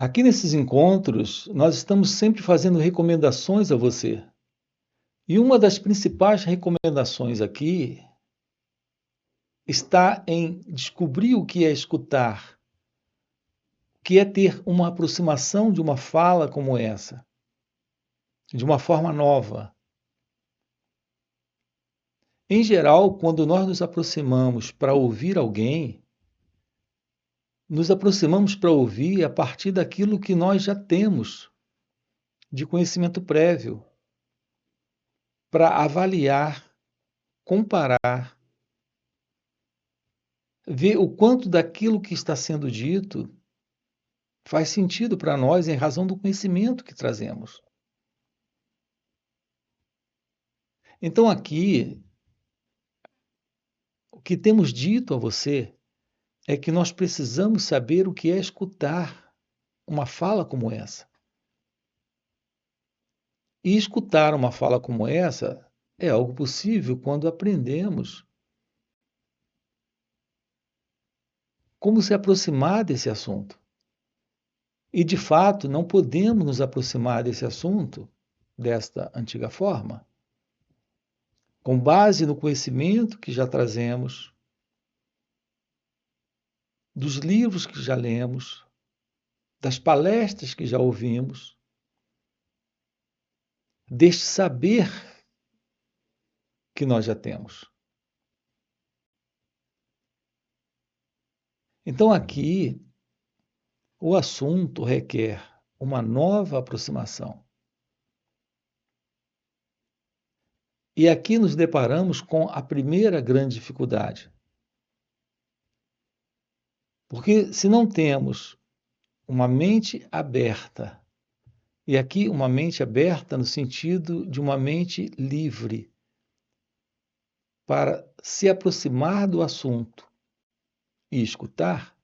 Aqui nesses encontros, nós estamos sempre fazendo recomendações a você. E uma das principais recomendações aqui está em descobrir o que é escutar, o que é ter uma aproximação de uma fala como essa, de uma forma nova. Em geral, quando nós nos aproximamos para ouvir alguém, nos aproximamos para ouvir a partir daquilo que nós já temos de conhecimento prévio, para avaliar, comparar, ver o quanto daquilo que está sendo dito faz sentido para nós em razão do conhecimento que trazemos. Então, aqui, o que temos dito a você é que nós precisamos saber o que é escutar uma fala como essa. E escutar uma fala como essa é algo possível quando aprendemos como se aproximar desse assunto. E, de fato, não podemos nos aproximar desse assunto desta antiga forma, com base no conhecimento que já trazemos, dos livros que já lemos, das palestras que já ouvimos, deste saber que nós já temos. Então, aqui, o assunto requer uma nova aproximação. E aqui nos deparamos com a primeira grande dificuldade. Porque se não temos uma mente aberta, e aqui uma mente aberta no sentido de uma mente livre, para se aproximar do assunto e escutar,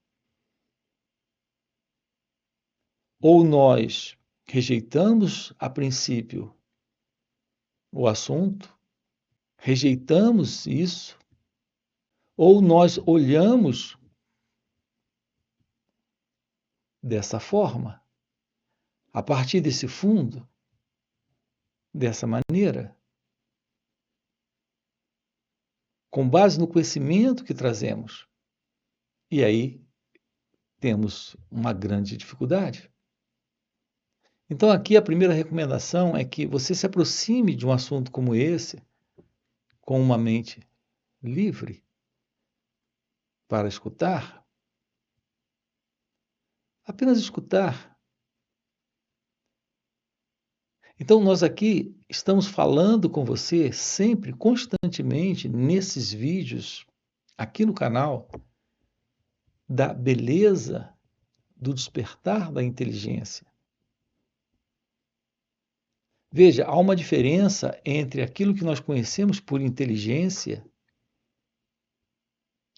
ou nós rejeitamos a princípio o assunto, rejeitamos isso, ou nós olhamos dessa forma, a partir desse fundo, dessa maneira, com base no conhecimento que trazemos. E aí temos uma grande dificuldade. Então, aqui a primeira recomendação é que você se aproxime de um assunto como esse com uma mente livre para escutar, apenas escutar. Então, nós aqui estamos falando com você sempre, constantemente, nesses vídeos, aqui no canal, da beleza do despertar da inteligência. Veja, há uma diferença entre aquilo que nós conhecemos por inteligência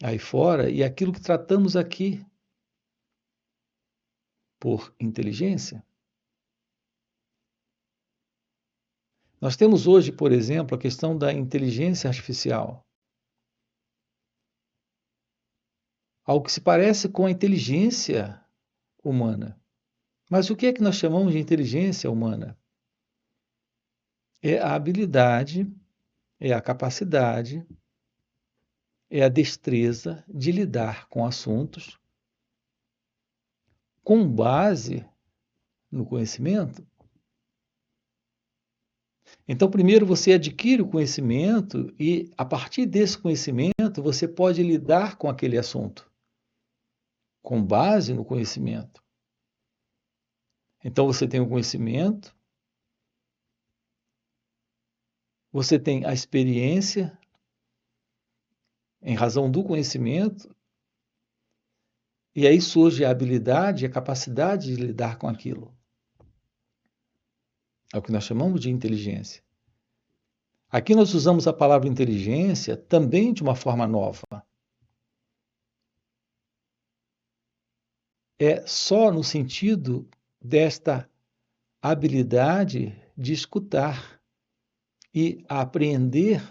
aí fora e aquilo que tratamos aqui por inteligência. Nós temos hoje, por exemplo, a questão da inteligência artificial. Algo que se parece com a inteligência humana. Mas o que é que nós chamamos de inteligência humana? É a habilidade, é a capacidade, é a destreza de lidar com assuntos com base no conhecimento. Então, primeiro você adquire o conhecimento e, a partir desse conhecimento, você pode lidar com aquele assunto, com base no conhecimento. Então, você tem o conhecimento, você tem a experiência, em razão do conhecimento, e aí surge a habilidade e a capacidade de lidar com aquilo. É o que nós chamamos de inteligência. Aqui nós usamos a palavra inteligência também de uma forma nova. É só no sentido desta habilidade de escutar e apreender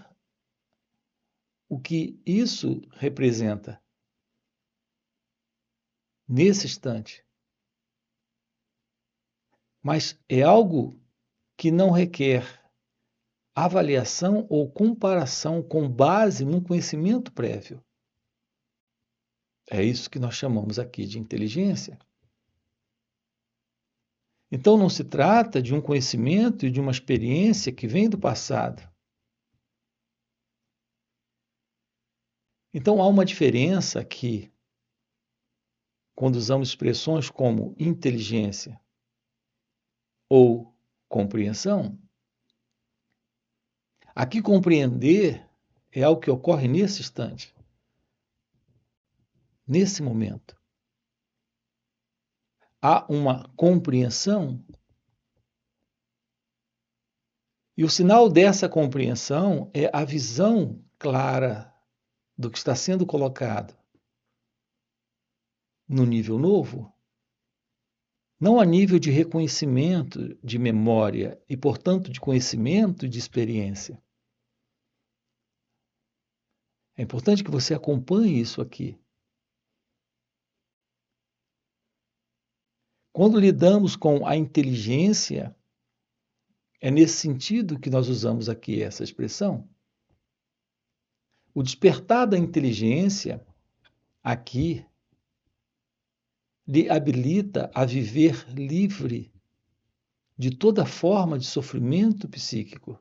o que isso representa nesse instante. mas é algo que não requer avaliação ou comparação com base num conhecimento prévio. É isso que nós chamamos aqui de inteligência. Então não se trata de um conhecimento e de uma experiência que vem do passado. Então há uma diferença aqui quando usamos expressões como inteligência ou compreensão. Aqui compreender é algo que ocorre nesse instante, nesse momento. Há uma compreensão e o sinal dessa compreensão é a visão clara do que está sendo colocado no nível novo, não a nível de reconhecimento, de memória e, portanto, de conhecimento e de experiência. É importante que você acompanhe isso aqui. Quando lidamos com a inteligência, é nesse sentido que nós usamos aqui essa expressão. O despertar da inteligência, aqui, lhe habilita a viver livre de toda forma de sofrimento psíquico,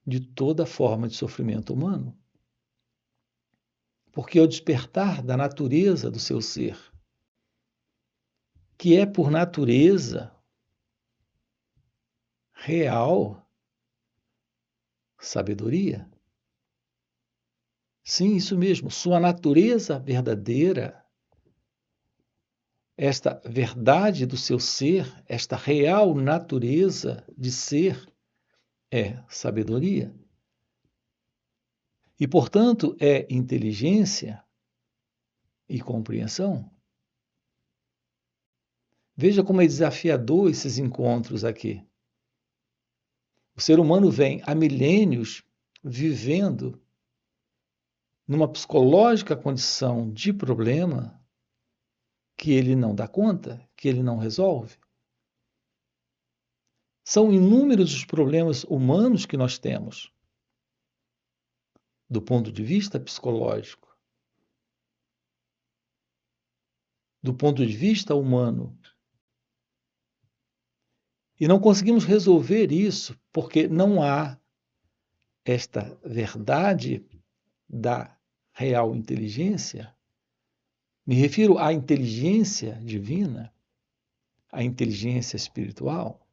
de toda forma de sofrimento humano. Porque é o despertar da natureza do seu ser, que é por natureza real sabedoria. Sim, isso mesmo, sua natureza verdadeira, esta verdade do seu ser, esta real natureza de ser é sabedoria. E, portanto, é inteligência e compreensão. Veja como é desafiador esses encontros aqui. O ser humano vem há milênios vivendo numa psicológica condição de problema que ele não dá conta, que ele não resolve. São inúmeros os problemas humanos que nós temos, do ponto de vista psicológico, do ponto de vista humano. E não conseguimos resolver isso porque não há esta verdade da real inteligência. Me refiro à inteligência divina, à inteligência espiritual.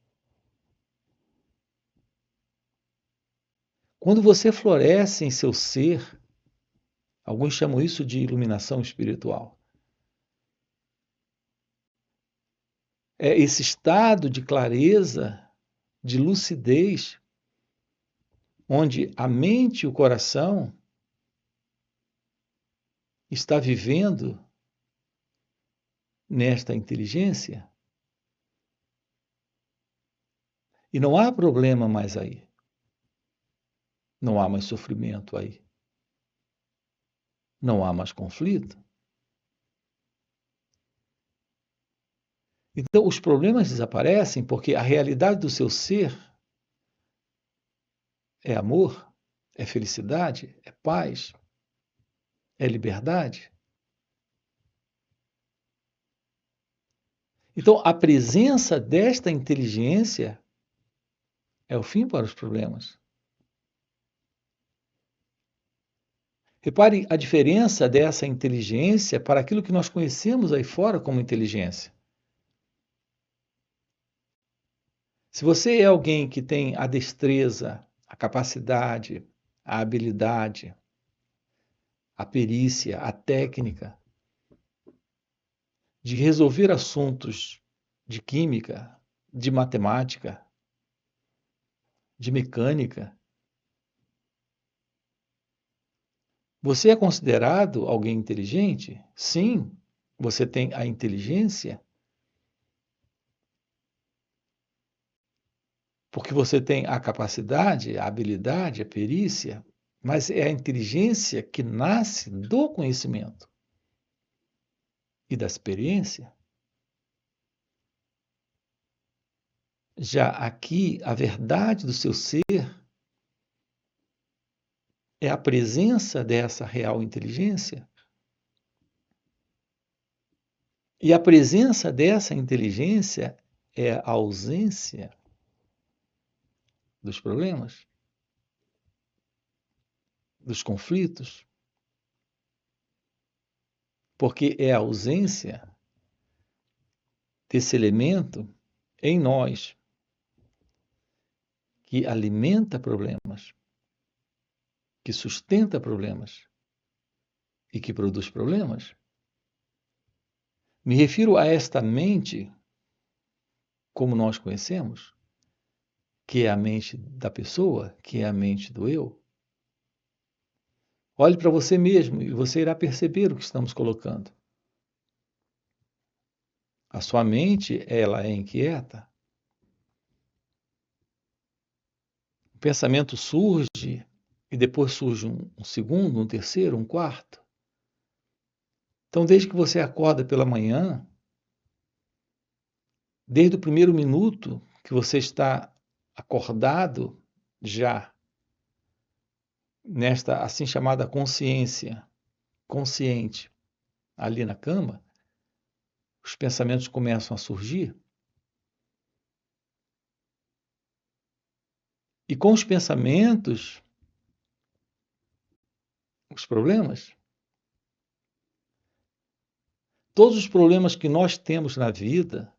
Quando você floresce em seu ser, alguns chamam isso de iluminação espiritual. É esse estado de clareza, de lucidez, onde a mente e o coração está vivendo nesta inteligência. E não há problema mais aí. Não há mais sofrimento aí. Não há mais conflito. Então, os problemas desaparecem porque a realidade do seu ser é amor, é felicidade, é paz, é liberdade. Então, a presença desta inteligência é o fim para os problemas. Repare a diferença dessa inteligência para aquilo que nós conhecemos aí fora como inteligência. Se você é alguém que tem a destreza, a capacidade, a habilidade, a perícia, a técnica de resolver assuntos de química, de matemática, de mecânica, você é considerado alguém inteligente? Sim, você tem a inteligência, porque você tem a capacidade, a habilidade, a perícia, mas é a inteligência que nasce do conhecimento e da experiência. Já aqui, a verdade do seu ser é a presença dessa real inteligência. E a presença dessa inteligência é a ausência dos problemas, dos conflitos, porque é a ausência desse elemento em nós que alimenta problemas, que sustenta problemas e que produz problemas. Me refiro a esta mente, como nós conhecemos, que é a mente da pessoa, que é a mente do eu. Olhe para você mesmo e você irá perceber o que estamos colocando. A sua mente, ela é inquieta. O pensamento surge e depois surge um segundo, um terceiro, um quarto. Então, desde que você acorda pela manhã, desde o primeiro minuto que você está acordado já nesta assim chamada consciência consciente ali na cama, os pensamentos começam a surgir. E com os pensamentos, os problemas, todos os problemas que nós temos na vida,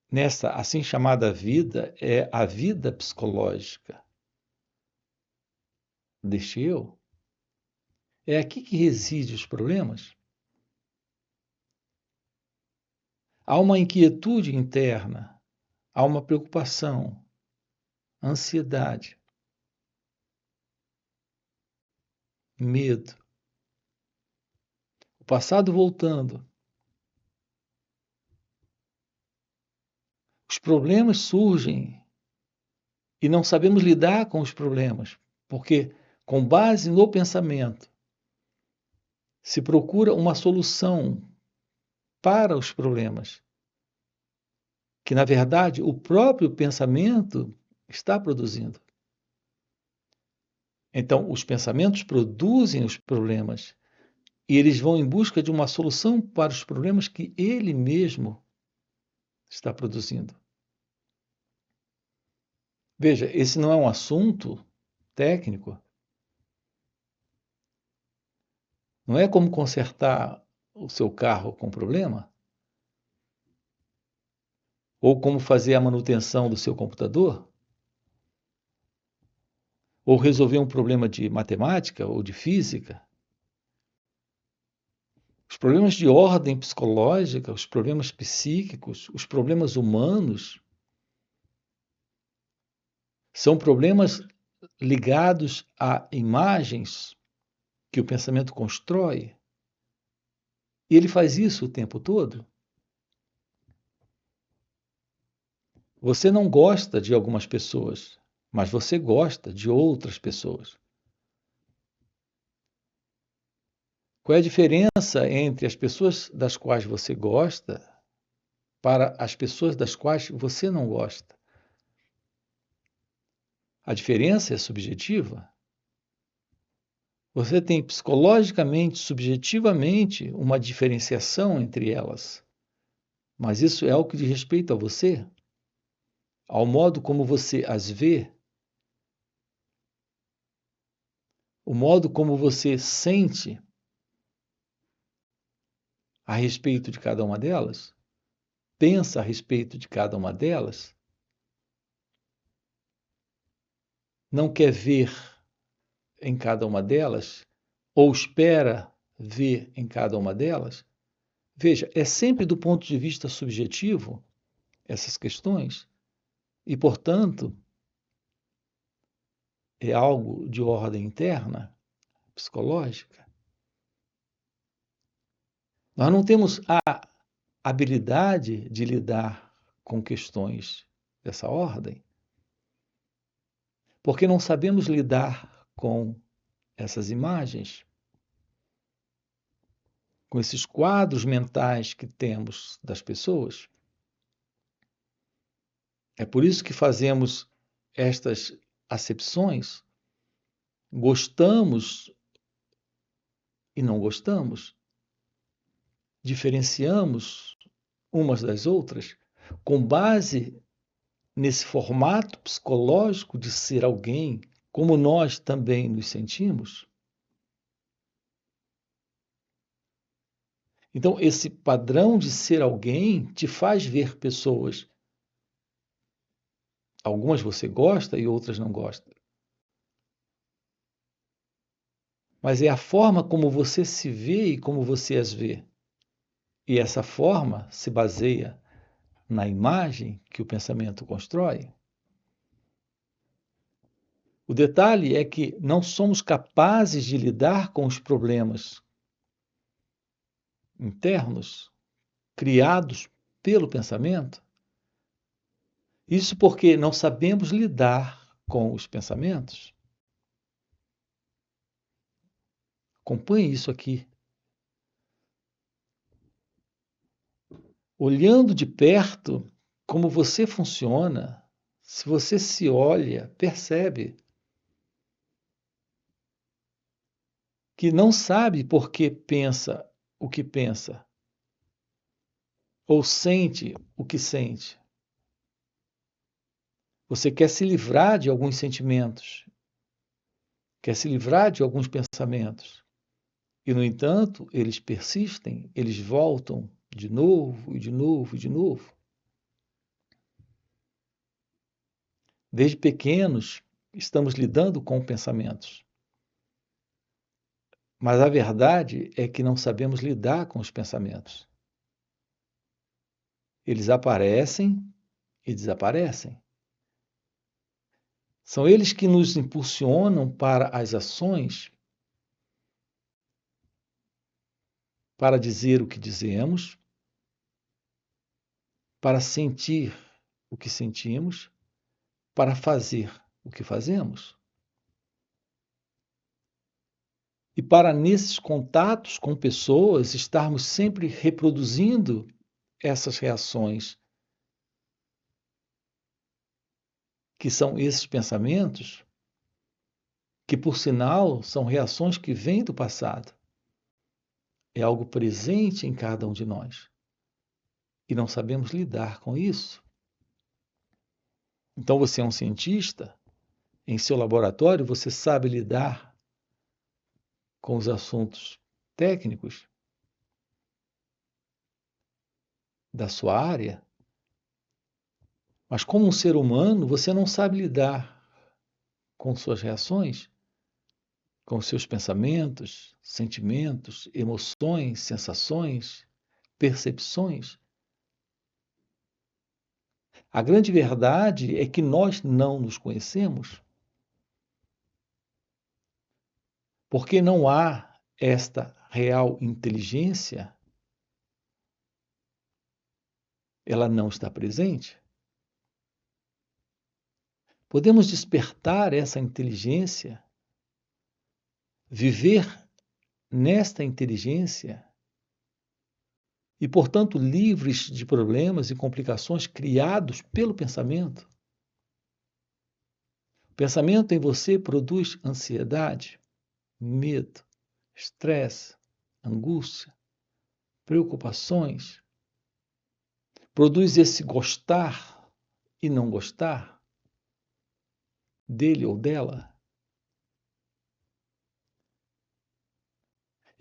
nessa assim chamada vida, é a vida psicológica deste eu. É aqui que residem os problemas. Há uma inquietude interna, há uma preocupação, ansiedade, medo. O passado voltando. Os problemas surgem e não sabemos lidar com os problemas, porque, com base no pensamento, se procura uma solução para os problemas, que na verdade o próprio pensamento está produzindo. Então, os pensamentos produzem os problemas e eles vão em busca de uma solução para os problemas que ele mesmo está produzindo. Veja, esse não é um assunto técnico. Não é como consertar o seu carro com problema, ou como fazer a manutenção do seu computador, ou resolver um problema de matemática ou de física. Os problemas de ordem psicológica, os problemas psíquicos, os problemas humanos, são problemas ligados a imagens que o pensamento constrói. E ele faz isso o tempo todo. Você não gosta de algumas pessoas, mas você gosta de outras pessoas. Qual é a diferença entre as pessoas das quais você gosta para as pessoas das quais você não gosta? A diferença é subjetiva. Você tem psicologicamente, subjetivamente, uma diferenciação entre elas. Mas isso é algo que diz respeito a você, ao modo como você as vê, o modo como você sente a respeito de cada uma delas, pensa a respeito de cada uma delas, não quer ver em cada uma delas, ou espera ver em cada uma delas. Veja, é sempre do ponto de vista subjetivo essas questões, e, portanto, é algo de ordem interna, psicológica. Nós não temos a habilidade de lidar com questões dessa ordem, porque não sabemos lidar com essas imagens, com esses quadros mentais que temos das pessoas. É por isso que fazemos estas acepções, gostamos e não gostamos, diferenciamos umas das outras com base nesse formato psicológico de ser alguém, como nós também nos sentimos. Então, esse padrão de ser alguém te faz ver pessoas. Algumas você gosta e outras não gosta. Mas é a forma como você se vê e como você as vê. E essa forma se baseia na imagem que o pensamento constrói. O detalhe é que não somos capazes de lidar com os problemas internos criados pelo pensamento. Isso porque não sabemos lidar com os pensamentos. Acompanhe isso aqui. Olhando de perto como você funciona, se você se olha, percebe que não sabe por que pensa o que pensa, ou sente o que sente. Você quer se livrar de alguns sentimentos, quer se livrar de alguns pensamentos. E, no entanto, eles persistem, eles voltam de novo e de novo e de novo. Desde pequenos, estamos lidando com pensamentos. Mas a verdade é que não sabemos lidar com os pensamentos. Eles aparecem e desaparecem. São eles que nos impulsionam para as ações, para dizer o que dizemos, para sentir o que sentimos, para fazer o que fazemos. E para, nesses contatos com pessoas, estarmos sempre reproduzindo essas reações, que são esses pensamentos, que, por sinal, são reações que vêm do passado. É algo presente em cada um de nós. E não sabemos lidar com isso. Então, você é um cientista, em seu laboratório, você sabe lidar com os assuntos técnicos da sua área, mas como um ser humano, você não sabe lidar com suas reações, com seus pensamentos, sentimentos, emoções, sensações, percepções. A grande verdade é que nós não nos conhecemos, porque não há esta real inteligência, ela não está presente. Podemos despertar essa inteligência, viver nesta inteligência e, portanto, livres de problemas e complicações criados pelo pensamento. O pensamento em você produz ansiedade, medo, estresse, angústia, preocupações. Produz esse gostar e não gostar dele ou dela.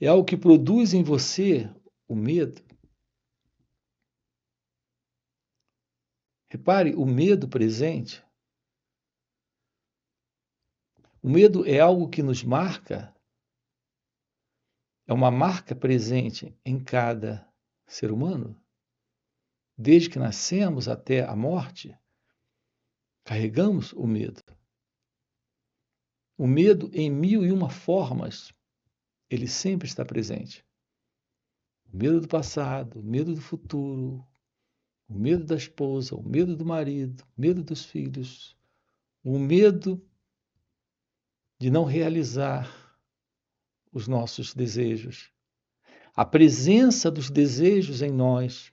É algo que produz em você o medo. Repare, o medo presente. O medo é algo que nos marca, é uma marca presente em cada ser humano. Desde que nascemos até a morte, carregamos o medo. O medo, em mil e uma formas, ele sempre está presente. O medo do passado, o medo do futuro, o medo da esposa, o medo do marido, o medo dos filhos, o medo de não realizar os nossos desejos. A presença dos desejos em nós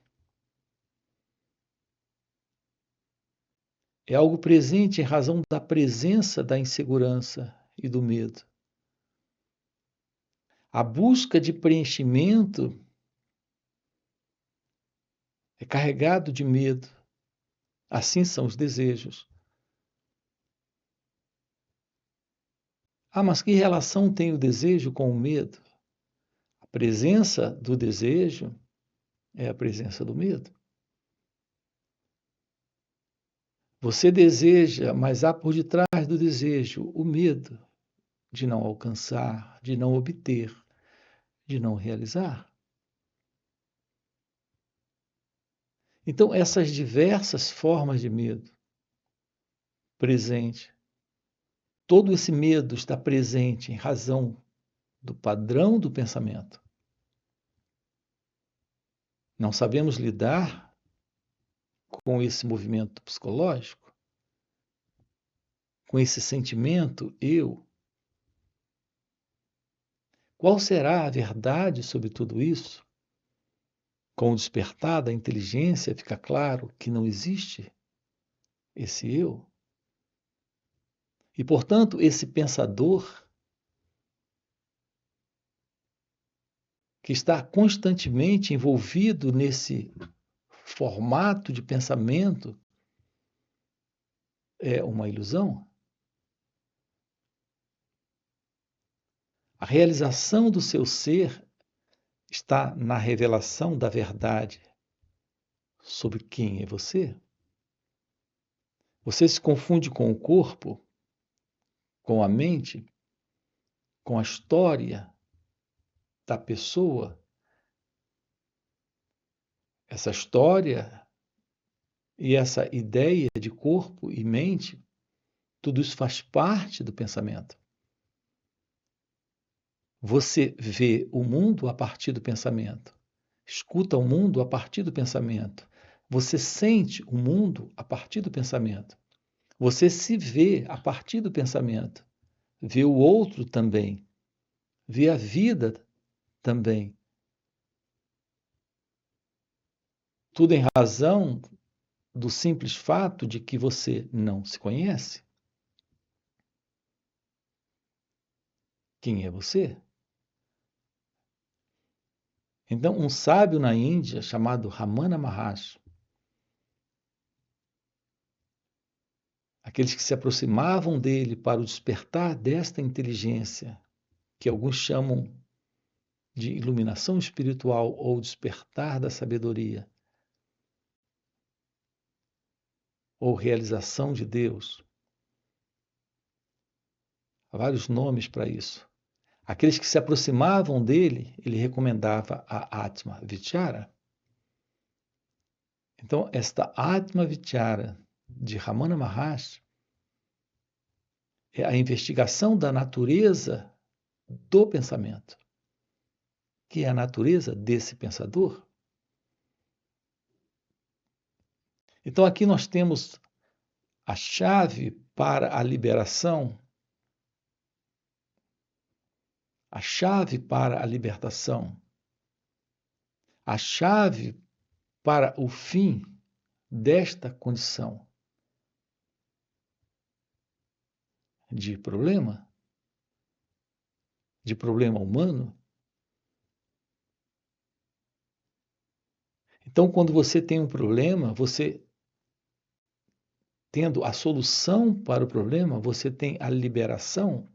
É algo presente em razão da presença da insegurança e do medo. A busca de preenchimento é carregado de medo. Assim são os desejos. Ah, mas que relação tem o desejo com o medo? A presença do desejo é a presença do medo. Você deseja, mas há por detrás do desejo o medo de não alcançar, de não obter, de não realizar. Então, essas diversas formas de medo presente, todo esse medo está presente em razão do padrão do pensamento. Não sabemos lidar com esse movimento psicológico, com esse sentimento eu. Qual será a verdade sobre tudo isso? Com o despertar da inteligência, fica claro que não existe esse eu. E, portanto, esse pensador que está constantemente envolvido nesse formato de pensamento é uma ilusão. A realização do seu ser está na revelação da verdade sobre quem é você. Você se confunde com o corpo, com a mente, com a história da pessoa. Essa história e essa ideia de corpo e mente, tudo isso faz parte do pensamento. Você vê o mundo a partir do pensamento, escuta o mundo a partir do pensamento, você sente o mundo a partir do pensamento, você se vê a partir do pensamento, vê o outro também, vê a vida também. Tudo em razão do simples fato de que você não se conhece. Quem é você? Então, um sábio na Índia chamado Ramana Maharshi, aqueles que se aproximavam dele para o despertar desta inteligência, que alguns chamam de iluminação espiritual ou despertar da sabedoria, ou realização de Deus. Há vários nomes para isso. Aqueles que se aproximavam dele, ele recomendava a Atma Vichara. Então, esta Atma Vichara de Ramana Maharshi é a investigação da natureza do pensamento, que é a natureza desse pensador. Então, aqui nós temos a chave para a liberação, a chave para a libertação, a chave para o fim desta condição de problema humano. Então, quando você tem um problema, você tendo a solução para o problema, você tem a liberação,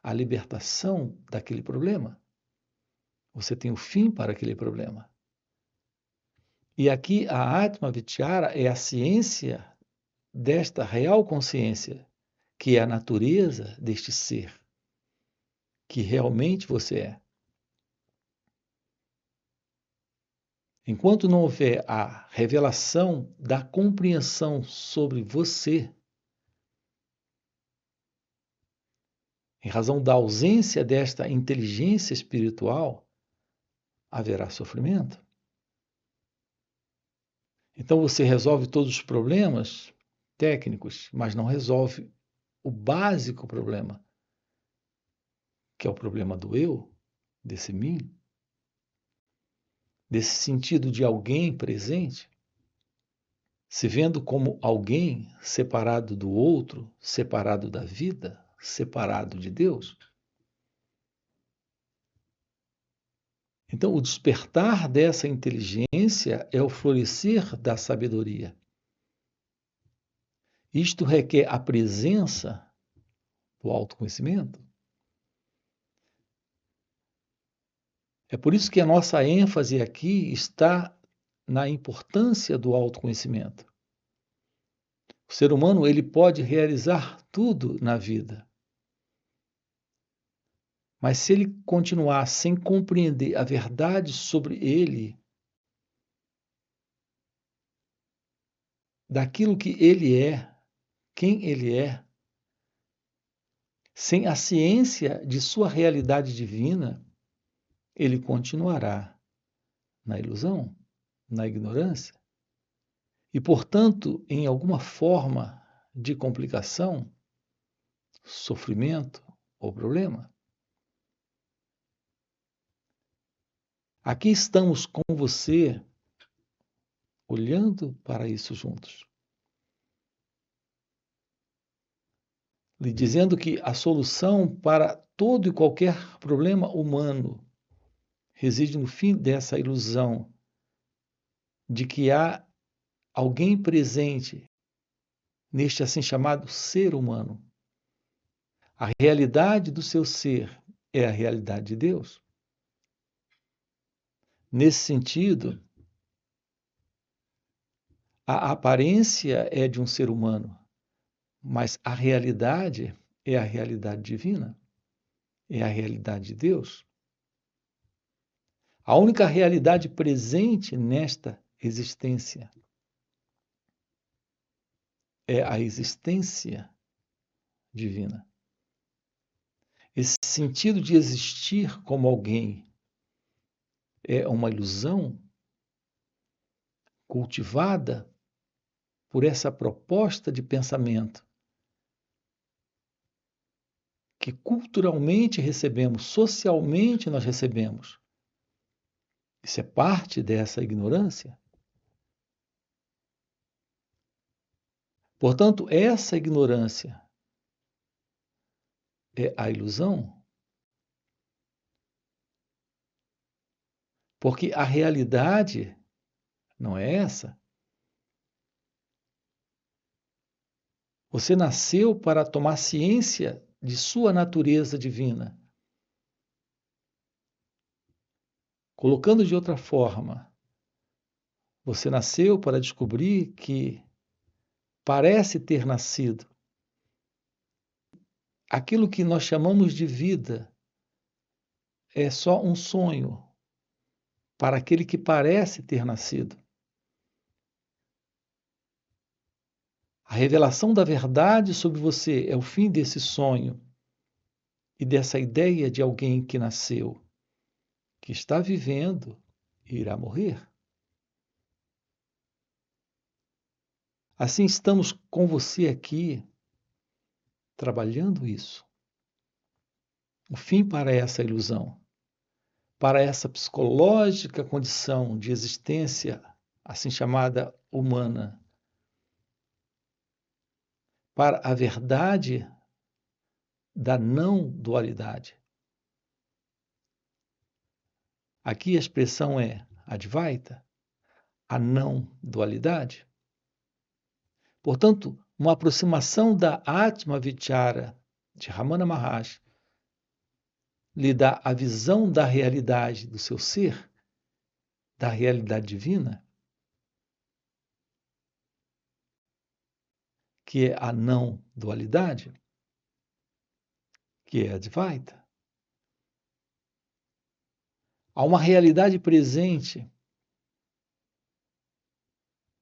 a libertação daquele problema. Você tem o fim para aquele problema. E aqui a Atma Vichara é a ciência desta real consciência, que é a natureza deste ser, que realmente você é. Enquanto não houver a revelação da compreensão sobre você, em razão da ausência desta inteligência espiritual, haverá sofrimento. Então você resolve todos os problemas técnicos, mas não resolve o básico problema, que é o problema do eu, desse mim, desse sentido de alguém presente. se vendo como alguém separado do outro, separado da vida, separado de Deus. Então, o despertar dessa inteligência é o florescer da sabedoria. Isto requer a presença do autoconhecimento. É por isso que a nossa ênfase aqui está na importância do autoconhecimento. O ser humano, ele pode realizar tudo na vida. Mas se ele continuar sem compreender a verdade sobre ele, daquilo que ele é, quem ele é, sem a ciência de sua realidade divina, ele continuará na ilusão, na ignorância e, portanto, em alguma forma de complicação, sofrimento ou problema. Aqui estamos com você, olhando para isso juntos, lhe dizendo que a solução para todo e qualquer problema humano reside no fim dessa ilusão de que há alguém presente neste assim chamado ser humano. A realidade do seu ser é a realidade de Deus. Nesse sentido, a aparência é de um ser humano, mas a realidade é a realidade divina, é a realidade de Deus. A única realidade presente nesta existência é a existência divina. Esse sentido de existir como alguém é uma ilusão cultivada por essa proposta de pensamento que culturalmente recebemos, socialmente nós recebemos. Isso é parte dessa ignorância. Portanto, essa ignorância é a ilusão, porque a realidade não é essa. Você nasceu para tomar ciência de sua natureza divina. Colocando de outra forma, você nasceu para descobrir que parece ter nascido. Aquilo que nós chamamos de vida é só um sonho para aquele que parece ter nascido. A revelação da verdade sobre você é o fim desse sonho e dessa ideia de alguém que nasceu, que está vivendo e irá morrer. Assim, estamos com você aqui, trabalhando isso. O fim para essa ilusão, para essa psicológica condição de existência, assim chamada humana, para a verdade da não dualidade. Aqui a expressão é Advaita, a não dualidade. Portanto, uma aproximação da Atma Vichara de Ramana Maharshi lhe dá a visão da realidade do seu ser, da realidade divina, que é a não dualidade, que é a Advaita. Há uma realidade presente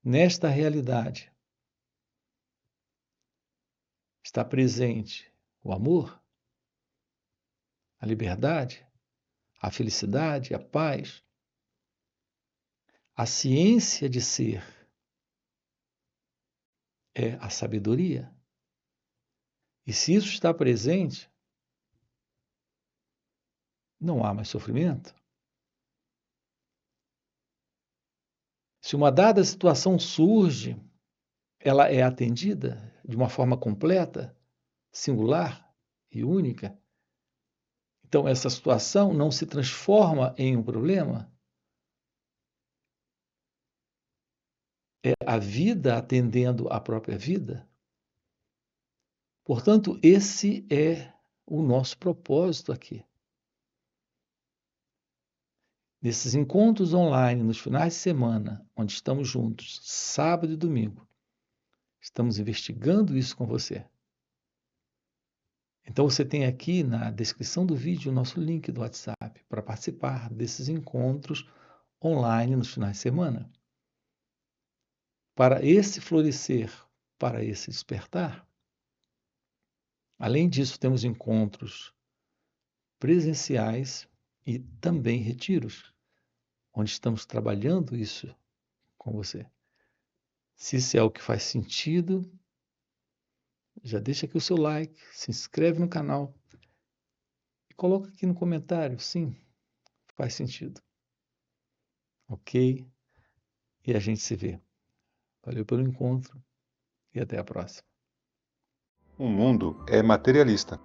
nesta realidade. Está presente o amor, a liberdade, a felicidade, a paz, a ciência de ser é a sabedoria. E se isso está presente, não há mais sofrimento. Se uma dada situação surge ela é atendida de uma forma completa, singular e única. Então, essa situação não se transforma em um problema. É a vida atendendo a própria vida. Portanto, esse é o nosso propósito aqui. Nesses encontros online, nos finais de semana, onde estamos juntos, sábado e domingo, estamos investigando isso com você. Então você tem aqui na descrição do vídeo o nosso link do WhatsApp para participar desses encontros online nos finais de semana. Para esse florescer, para esse despertar. Além disso, temos encontros presenciais e também retiros, onde estamos trabalhando isso com você. Se isso é o que faz sentido, já deixa aqui o seu like, se inscreve no canal e coloca aqui no comentário, sim, faz sentido. Ok? E a gente se vê. Valeu pelo encontro e até a próxima. O mundo é materialista.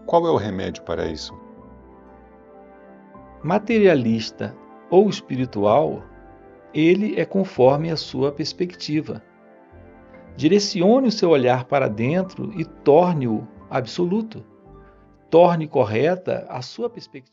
Qual é o remédio para isso? Materialista ou espiritual, ele é conforme a sua perspectiva. Direcione o seu olhar para dentro e torne-o absoluto. Torne correta a sua perspectiva.